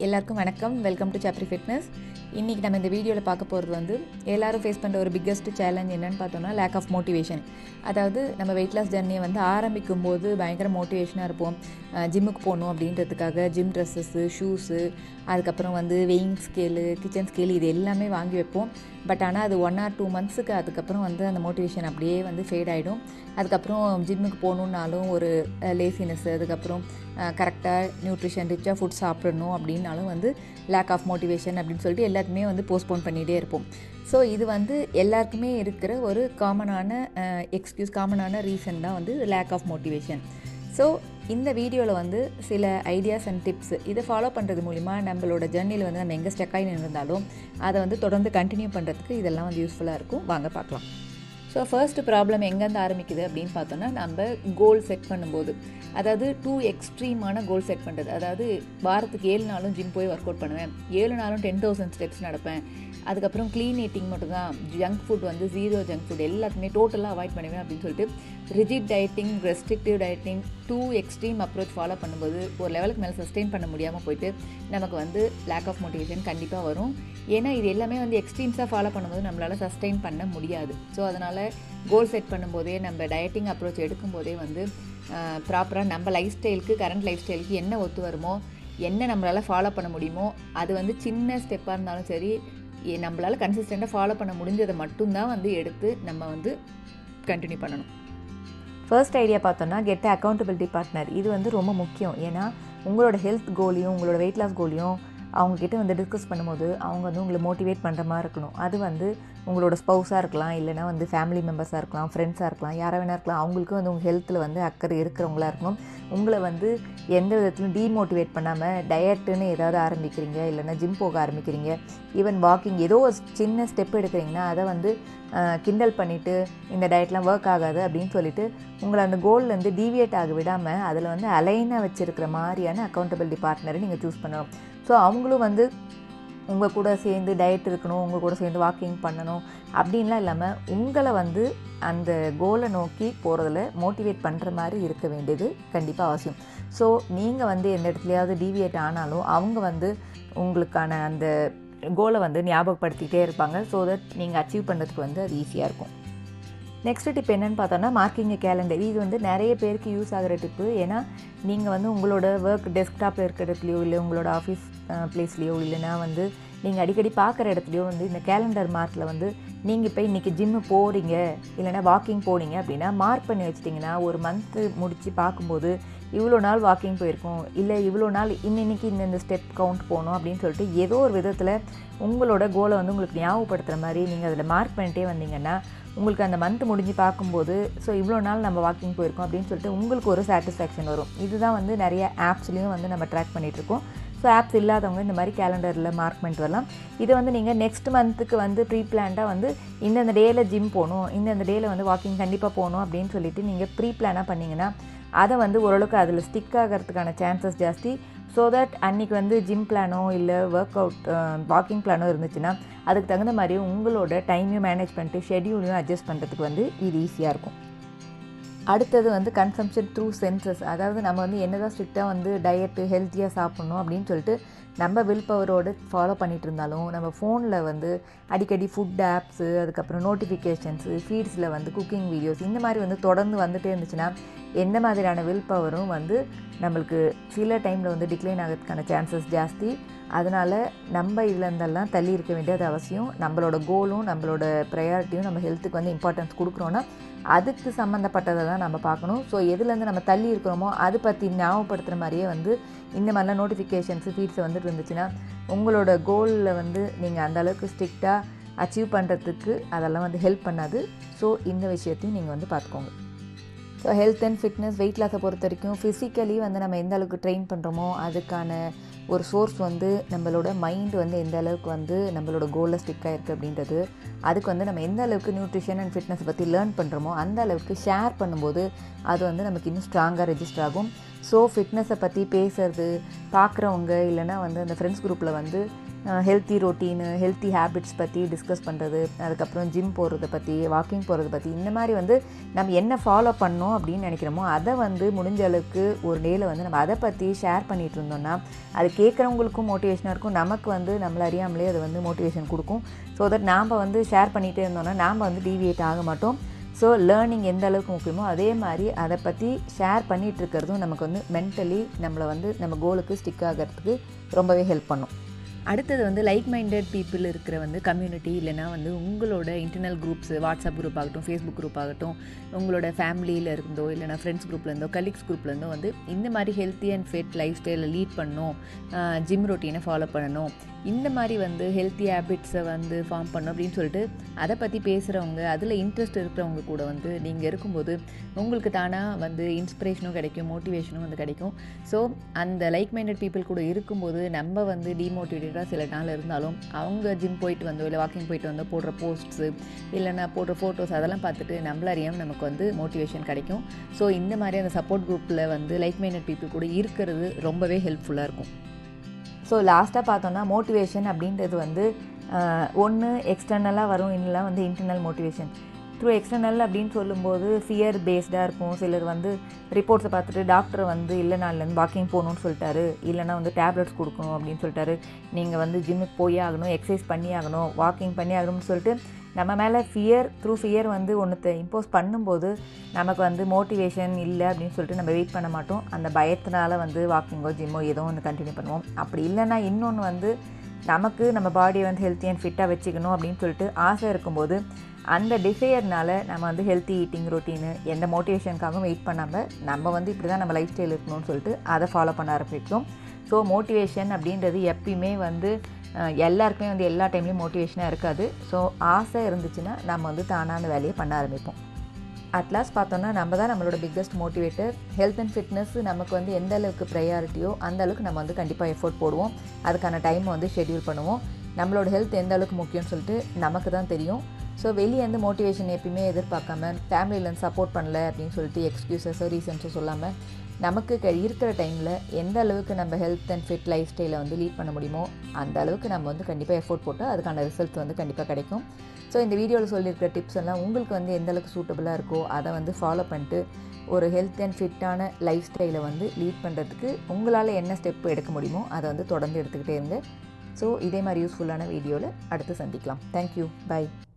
எல்லாருக்கும் வணக்கம். Welcome to chapreefitness. இன்றைக்கி நம்ம இந்த வீடியோவில் பார்க்க போகிறது வந்து எல்லோரும் ஃபேஸ் பண்ணுற ஒரு பிக்கஸ்ட் சேலஞ்ச் என்னென்னு பார்த்தோம்னா லேக் ஆஃப் மோட்டிவேஷன். அதாவது நம்ம வெயிட் லாஸ் ஜர்னியை வந்து ஆரம்பிக்கும் போது பயங்கர மோட்டிவேஷனாக இருப்போம். ஜிம்முக்கு போகணும் அப்படின்றதுக்காக ஜிம் ட்ரெஸ்ஸஸ்ஸு, ஷூஸு, அதுக்கப்புறம் வந்து வெயிங் ஸ்கேலு, கிச்சன் ஸ்கேலு இது எல்லாமே வாங்கி வைப்போம். பட் ஆனால் அது 1 or 2 monthsக்கு அதுக்கப்புறம் வந்து அந்த மோட்டிவேஷன் அப்படியே வந்து ஃபேட் ஆகிடும். அதுக்கப்புறம் ஜிம்முக்கு போகணுன்னாலும் ஒரு லேசினஸ், அதுக்கப்புறம் கரெக்டாக நியூட்ரிஷன் ரிச்சாக ஃபுட் சாப்பிடணும் அப்படின்னாலும் வந்து லேக் ஆஃப் மோட்டிவேஷன் அப்படின்னு சொல்லிட்டு எல்லாத்துக்குமே வந்து போஸ்ட்போன் பண்ணிகிட்டே இருப்போம். ஸோ இது வந்து எல்லாருக்குமே இருக்கிற ஒரு காமனான எக்ஸ்கியூஸ், காமனான ரீசன் தான் வந்து லேக் ஆஃப் மோட்டிவேஷன். ஸோ இந்த வீடியோவில் வந்து சில ஐடியாஸ் அண்ட் டிப்ஸ் இதை ஃபாலோ பண்ணுறது மூலிமா நம்மளோட ஜர்னியில் வந்து நம்ம எங்கே ஸ்டக் ஆகி இருந்தாலும் அதை வந்து தொடர்ந்து கண்டினியூ பண்ணுறதுக்கு இதெல்லாம் வந்து யூஸ்ஃபுல்லாக இருக்கும். வாங்க பார்க்கலாம். ஸோ ஃபர்ஸ்ட் ப்ராப்ளம் எங்கேருந்து ஆரம்பிக்குது அப்படின்னு பார்த்தோன்னா, நம்ம கோல் செட் பண்ணும்போது, அதாவது 2 எக்ஸ்ட்ரீமான கோல் செட் பண்ணுறது. அதாவது வாரத்துக்கு 7 நாளும் ஜிம் போய் ஒர்க் அவுட் பண்ணுவேன், 7 நாளும் 10,000 ஸ்டெப்ஸ் நடப்பேன், அதுக்கப்புறம் க்ளீன் ஈட்டிங் மட்டும்தான், ஜங்க் ஃபுட் வந்து 0 ஜங்க் ஃபுட், எல்லாத்துக்குமே டோட்டலாக அவாய்ட் பண்ணுவேன் அப்படின்னு சொல்லிட்டு rigid dieting, restrictive dieting, 2 extreme approach follow பண்ணும்போது ஒரு லெவலுக்கு மேலே சஸ்டெயின் பண்ண முடியாமல் போயிட்டு நமக்கு வந்து லேக் ஆஃப் மோட்டிவேஷன் கண்டிப்பாக வரும். ஏன்னா இது எல்லாமே வந்து எக்ஸ்ட்ரீம்ஸாக ஃபாலோ பண்ணும்போது நம்மளால் சஸ்டெயின் பண்ண முடியாது. ஸோ அதனால் கோல் செட் பண்ணும்போதே, நம்ம டயட்டிங் அப்ரோச் எடுக்கும்போதே வந்து ப்ராப்பராக நம்ம லைஃப் ஸ்டைலுக்கு, கரண்ட் லைஃப் ஸ்டைலுக்கு என்ன ஒத்து வருமோ, என்ன நம்மளால் ஃபாலோ பண்ண முடியுமோ, அது வந்து சின்ன ஸ்டெப்பாக இருந்தாலும் சரி, நம்மளால் கன்சிஸ்டண்ட்டாக ஃபாலோ பண்ண முடிஞ்சதை மட்டும்தான் வந்து எடுத்து நம்ம வந்து கண்டினியூ பண்ணணும். ஃபர்ஸ்ட் ஐடியா பார்த்தோன்னா, கெட் அக்கௌண்டபிலிட்டி பார்ட்னர். இது வந்து ரொம்ப முக்கியம். ஏன்னா உங்களோட ஹெல்த் கோலையும் உங்களோட வெயிட் லாஸ் கோலையும் அவங்கக்கிட்ட வந்து டிஸ்கஸ் பண்ணும்போது அவங்க வந்து உங்களை மோட்டிவேட் பண்ணுற மாதிரி இருக்கணும். அது வந்து உங்களோட ஸ்பௌஸாக இருக்கலாம், இல்லைனா வந்து ஃபேமிலி மெம்பர்ஸாக இருக்கலாம், ஃப்ரெண்ட்ஸாக இருக்கலாம், யாராக வேணா இருக்கலாம். அவங்களுக்கு வந்து உங்கள் ஹெல்த்தில் வந்து அக்கறை இருக்கிறவங்களா இருக்கணும். உங்களை வந்து எந்த விதத்துலையும் டீமோட்டிவேட் பண்ணாமல், டயட்டுன்னு ஏதாவது ஆரம்பிக்கிறீங்க, இல்லைனா ஜிம் போக ஆரம்பிக்கிறீங்க, ஈவன் வாக்கிங் ஏதோ ஒரு சின்ன ஸ்டெப் எடுக்கிறீங்கன்னா அதை வந்து கிண்டல் பண்ணிவிட்டு இந்த டயட்லாம் ஒர்க் ஆகாது அப்படின்னு சொல்லிட்டு உங்களை அந்த கோல்லேருந்து டீவியேட் ஆக விடாமல் அதில் வந்து அலைனாக வச்சுருக்கிற மாதிரியான அக்கௌண்டபிலிட்டி பார்ட்னரை நீங்கள் சூஸ் பண்ணணும். ஸோ அவங்களும் வந்து உங்கள் கூட சேர்ந்து டயட் இருக்கணும், உங்கள் கூட சேர்ந்து வாக்கிங் பண்ணணும் அப்படின்லாம் இல்லாமல் உங்களை வந்து அந்த கோலை நோக்கி போகிறதுல மோட்டிவேட் பண்ணுற மாதிரி இருக்க வேண்டியது கண்டிப்பாக அவசியம். ஸோ நீங்கள் வந்து எந்த இடத்துலையாவது டீவியேட் ஆனாலும் அவங்க வந்து உங்களுக்கான அந்த கோலை வந்து ஞாபகப்படுத்திகிட்டே இருப்பாங்க. ஸோ தட் நீங்கள் அச்சீவ் பண்ணுறதுக்கு வந்து அது ஈஸியாக இருக்கும். நெக்ஸ்ட் டிப் என்னென்னு பார்த்தோன்னா, மார்க்கிங் கேலண்டர். இது வந்து நிறைய பேருக்கு யூஸ் ஆகிற டிப்பு. ஏன்னா நீங்கள் வந்து உங்களோட ஒர்க் டெஸ்க்டாப்பில் இருக்கிற இடத்துலையோ, இல்லை உங்களோட ஆஃபீஸ் பிளேஸ்லையோ, இல்லைனா வந்து நீங்கள் அடிக்கடி பார்க்குற இடத்துலையோ வந்து இந்த கேலண்டர் மார்க்கில் வந்து நீங்கள் இப்போ இன்றைக்கி ஜிம்மு போகிறீங்க, இல்லைனா வாக்கிங் போனீங்க அப்படின்னா மார்க் பண்ணி வச்சிட்டிங்கன்னா ஒரு மந்த்து முடித்து பார்க்கும்போது இவ்வளோ நாள் வாக்கிங் போயிருக்கோம், இல்லை இவ்வளோ நாள் இன்னைக்கு இந்த ஸ்டெப் கவுண்ட் போகணும் அப்படின்னு சொல்லிட்டு ஏதோ ஒரு விதத்தில் உங்களோட கோலை வந்து உங்களுக்கு ஞாபகப்படுத்துகிற மாதிரி நீங்கள் அதில் மார்க் பண்ணிட்டே வந்தீங்கன்னா உங்களுக்கு அந்த மந்த் முடிஞ்சு பார்க்கும்போது ஸோ இவ்வளோ நாள் நம்ம வாக்கிங் போயிருக்கோம் அப்படின்னு சொல்லிட்டு உங்களுக்கு ஒரு சாட்டிஸ்ஃபேக்ஷன் வரும். இதுதான் வந்து நிறைய ஆப்ஸ்லேயும் வந்து நம்ம ட்ராக் பண்ணிகிட்ருக்கோம். ஸோ ஆப்ஸ் இல்லாதவங்க இந்த மாதிரி கேலண்டரில் மார்க் பண்ணிட்டு வரலாம். இதை வந்து நீங்கள் நெக்ஸ்ட் மந்த்துக்கு வந்து ப்ரீ பிளான்டாக வந்து இந்தந்த டேயில் ஜிம் போகணும், இந்தந்த டேயில் வந்து வாக்கிங் கண்டிப்பாக போகணும் அப்படின்னு சொல்லிட்டு நீங்கள் ப்ரீ பிளானாக பண்ணிங்கன்னா அதை வந்து ஓரளவுக்கு அதில் ஸ்டிக் ஆகிறதுக்கான சான்சஸ் ஜாஸ்தி. ஸோ தட் அன்றைக்கி வந்து ஜிம் பிளானோ இல்லை ஒர்க் அவுட் வாக்கிங் பிளானோ இருந்துச்சுன்னா அதுக்கு தகுந்த மாதிரி உங்களோட டைமையும் மேனேஜ் பண்ணிட்டு ஷெட்யூலையும் அட்ஜஸ்ட் பண்ணுறதுக்கு வந்து இது ஈஸியாக இருக்கும். அடுத்தது வந்து கன்சம்ஷன் த்ரூ சென்சஸ். அதாவது நம்ம வந்து என்னதான் ஸ்ட்ரிக்டாக வந்து டயட்டு ஹெல்த்தியாக சாப்பிட்ணும் அப்படின்னு சொல்லிட்டு நம்ம வில் பவரோடு ஃபாலோ பண்ணிகிட்டு இருந்தாலும் நம்ம ஃபோனில் வந்து அடிக்கடி ஃபுட் ஆப்ஸு, அதுக்கப்புறம் நோட்டிஃபிகேஷன்ஸு, ஃபீட்ஸில் வந்து குக்கிங் வீடியோஸ் இந்த மாதிரி வந்து தொடர்ந்து வந்துகிட்டே இருந்துச்சுன்னா எந்த மாதிரியான வில் பவரும் வந்து நம்மளுக்கு சில டைமில் வந்து டிக்ளைன் ஆகிறதுக்கான சான்சஸ் ஜாஸ்தி. அதனால் நம்ம இதில் இருந்தெல்லாம் தள்ளி இருக்க வேண்டியது அவசியம். நம்மளோட கோலும் நம்மளோட ப்ரையாரிட்டியும் நம்ம ஹெல்த்துக்கு வந்து இம்பார்ட்டன்ஸ் கொடுக்குறோன்னா அதுக்கு சம்மந்தப்பட்டதை தான் நம்ம பார்க்கணும். ஸோ எதுலேருந்து நம்ம தள்ளி இருக்கிறோமோ அது பற்றி ஞாபகப்படுத்துகிற மாதிரியே வந்து இந்த மாதிரிலாம் நோட்டிஃபிகேஷன்ஸு, ஃபீட்ஸை வந்துட்டு இருந்துச்சுன்னா உங்களோட கோலில் வந்து நீங்கள் அந்தளவுக்கு ஸ்ட்ரிக்டாக அச்சீவ் பண்ணுறதுக்கு அதெல்லாம் வந்து ஹெல்ப் பண்ணாது. ஸோ இந்த விஷயத்தையும் நீங்கள் வந்து பார்த்துக்கோங்க. So health and fitness, weight லாஸை பொறுத்த வரைக்கும் ஃபிசிக்கலி வந்து நம்ம எந்த அளவுக்கு ட்ரெயின் பண்ணுறோமோ அதுக்கான ஒரு சோர்ஸ் வந்து நம்மளோட மைண்ட் வந்து எந்த அளவுக்கு வந்து நம்மளோட கோலில் ஸ்டிக் ஆகிருக்கு அப்படின்றது, அதுக்கு வந்து நம்ம எந்த அளவுக்கு நியூட்ரிஷன் அண்ட் ஃபிட்னஸை பற்றி லேர்ன் பண்ணுறோமோ அந்த அளவுக்கு ஷேர் பண்ணும்போது அது வந்து நமக்கு இன்னும் ஸ்ட்ராங்காக ரெஜிஸ்டர் ஆகும். ஸோ ஃபிட்னஸை பற்றி பேசுகிறது, பார்க்குறவங்க இல்லைனா வந்து அந்த ஃப்ரெண்ட்ஸ் குரூப்பில் வந்து ஹெல்த்தி ரொட்டீனு, ஹெல்த்தி ஹேபிட்ஸ் பற்றி டிஸ்கஸ் பண்ணுறது, அதுக்கப்புறம் ஜிம் போகிறத பற்றி, வாக்கிங் போகிறத பற்றி, இந்த மாதிரி வந்து நம்ம என்ன ஃபாலோ பண்ணோம் அப்படின்னு நினைக்கிறோமோ அதை வந்து முடிஞ்ச அளவுக்கு ஒரு டேயில் வந்து நம்ம அதை பற்றி ஷேர் பண்ணிகிட்டு இருந்தோம்னா அது கேட்குறவங்களுக்கும் மோட்டிவேஷனாக இருக்கும், நமக்கு வந்து நம்மள அறியாமலே அது வந்து மோட்டிவேஷன் கொடுக்கும். ஸோ தட் நாம் வந்து ஷேர் பண்ணிகிட்டே இருந்தோம்னா நாம் வந்து டீவியேட் ஆக மாட்டோம். ஸோ லேர்னிங் எந்த அளவுக்கு முக்கியமோ அதே மாதிரி அதை பற்றி ஷேர் பண்ணிகிட்டு இருக்கிறதும் நமக்கு வந்து மென்டலி நம்மளை வந்து நம்ம கோலுக்கு ஸ்டிக் ஆகிறதுக்கு ரொம்பவே ஹெல்ப் பண்ணும். அடுத்தது வந்து லைக் மைண்டட் பீப்புள் இருக்கிற வந்து கம்யூனிட்டி, இல்லைனா வந்து உங்களோட இன்டர்னல் குரூப்ஸ், வாட்ஸ்அப் குரூப் ஆகட்டும், ஃபேஸ்புக் குரூப் ஆகட்டும், உங்களோட ஃபேமிலியில் இருந்தோ இல்லைனா ஃப்ரெண்ட்ஸ் குரூப்லேருந்தோ கலீக்ஸ் குரூப்லேருந்தோ வந்து இந்த மாதிரி ஹெல்த்தி அண்ட் ஃபிட் லைஃப் ஸ்டைலை லீட் பண்ணணும், ஜிம் ரொட்டீனை ஃபாலோ பண்ணணும், இந்த மாதிரி வந்து ஹெல்த்தி ஹேபிட்ஸை வந்து ஃபார்ம் பண்ணணும் அப்படின்னு சொல்லிட்டு அதை பற்றி பேசுகிறவங்க, அதில் இன்ட்ரெஸ்ட் இருக்கிறவங்க கூட வந்து நீங்கள் இருக்கும்போது உங்களுக்கு தானாக வந்து இன்ஸ்பிரேஷனும் கிடைக்கும், மோட்டிவேஷனும் வந்து கிடைக்கும். ஸோ அந்த லைக் மைண்டட் பீப்புள் கூட இருக்கும்போது நம்ம வந்து டிமோட்டிவேட்டடாக சில நாள் இருந்தாலும் அவங்க ஜிம் போயிட்டு வந்தோ இல்லை வாக்கிங் போயிட்டு வந்தோ போடுற போஸ்ட்ஸு இல்லைனா போடுற ஃபோட்டோஸ் அதெல்லாம் பார்த்துட்டு நம்மள அறியாமல் நமக்கு வந்து மோட்டிவேஷன் கிடைக்கும். ஸோ இந்த மாதிரி அந்த சப்போர்ட் குரூப்பில் வந்து லைக் மைண்டட் பீப்புள் கூட இருக்கிறது ரொம்பவே ஹெல்ப்ஃபுல்லாக இருக்கும். ஸோ லாஸ்ட்டாக பார்த்தோன்னா மோட்டிவேஷன் அப்படின்றது வந்து ஒன்று எக்ஸ்டர்னலாக வரும், இல்லைனா வந்து இன்டர்னல் மோட்டிவேஷன். த்ரூ எக்ஸ்டர்னல் அப்படின்னு சொல்லும்போது ஃபியர் பேஸ்டாக இருக்கும். சிலர் வந்து ரிப்போர்ட்ஸை பார்த்துட்டு டாக்டர் வந்து இல்லை நாள்லேருந்து வாக்கிங் போகணுன்னு சொல்லிட்டாரு, இல்லைனா வந்து டேப்லெட்ஸ் கொடுக்கணும் அப்படின்னு சொல்லிட்டாரு, நீங்கள் வந்து ஜிம்முக்கு போய் ஆகணும், எக்ஸசைஸ் பண்ணி ஆகணும், வாக்கிங் பண்ணி ஆகணும்னு சொல்லிட்டு நம்ம மேலே ஃபியர் வந்து ஒன்றுத்தை இம்போஸ் பண்ணும்போது நமக்கு வந்து மோட்டிவேஷன் இல்லை அப்படின்னு சொல்லிட்டு நம்ம வெயிட் பண்ண மாட்டோம். அந்த பயத்தினால வந்து வாக்கிங்கோ ஜிம்மோ ஏதோ ஒன்று கண்டினியூ பண்ணுவோம். அப்படி இல்லைன்னா இன்னொன்று வந்து நமக்கு நம்ம பாடியை வந்து ஹெல்த்தி அண்ட் ஃபிட்டாக வச்சுக்கணும் அப்படின்னு சொல்லிட்டு ஆசை இருக்கும்போது அந்த டிசையர்னால் நம்ம வந்து ஹெல்த்தி ஈட்டிங் ரொட்டீனு எந்த மோட்டிவேஷனுக்காகவும் வெயிட் பண்ணாமல் நம்ம வந்து இப்படி தான் நம்ம லைஃப் ஸ்டைல் இருக்கணும்னு சொல்லிட்டு அதை ஃபாலோ பண்ண ஆரம்பிக்கிறோம். ஸோ மோட்டிவேஷன் அப்படின்றது எப்பயுமே வந்து எல்லாருக்குமே வந்து எல்லா டைம்லேயும் மோட்டிவேஷனாக இருக்காது. ஸோ ஆசை இருந்துச்சுன்னா நம்ம வந்து தானாக அந்த வேலையை பண்ண ஆரம்பிப்போம். அட்லாஸ்ட் பார்த்தோன்னா நம்ம தான் நம்மளோட biggest motivator. Health and fitness நமக்கு வந்து எந்த அளவுக்கு ப்ரையாரிட்டியோ அந்த அளவுக்கு நம்ம வந்து கண்டிப்பாக எஃபோர்ட் போடுவோம், அதுக்கான டைமை வந்து ஷெட்யூல் பண்ணுவோம். நம்மளோட ஹெல்த் எந்த அளவுக்கு முக்கியம்னு சொல்லிட்டு நமக்கு தான் தெரியும். ஸோ வெளியேருந்து மோட்டிவேஷன் எப்பயுமே எதிர்பார்க்காம, ஃபேமிலியிலேருந்து சப்போர்ட் பண்ணல அப்படின்னு சொல்லிட்டு எக்ஸ்கியூசஸோ ரீசன்ஸோ சொல்லாமல் நமக்கு இருக்கிற டைமில் எந்த அளவுக்கு நம்ம ஹெல்த் அண்ட் ஃபிட் லைஃப் ஸ்டைலை வந்து லீட் பண்ண முடியுமோ அந்த அளவுக்கு நம்ம வந்து கண்டிப்பாக எஃபோர்ட் போட்டு அதுக்கான ரிசல்ட்ஸ் வந்து கண்டிப்பாக கிடைக்கும். ஸோ இந்த வீடியோவில் சொல்லியிருக்கிற டிப்ஸ் எல்லாம் உங்களுக்கு வந்து எந்த அளவுக்கு சூட்டபுளாக இருக்கோ அதை வந்து ஃபாலோ பண்ணிட்டு ஒரு ஹெல்த் அண்ட் ஃபிட்டான லைஃப் ஸ்டைலை வந்து லீட் பண்ணுறதுக்கு உங்களால் என்ன ஸ்டெப் எடுக்க முடியுமோ அதை வந்து தொடர்ந்து எடுத்துக்கிட்டே இருங்க. ஸோ இதே மாதிரி யூஸ்ஃபுல்லான வீடியோவில் அடுத்து சந்திக்கலாம். Thank you, by.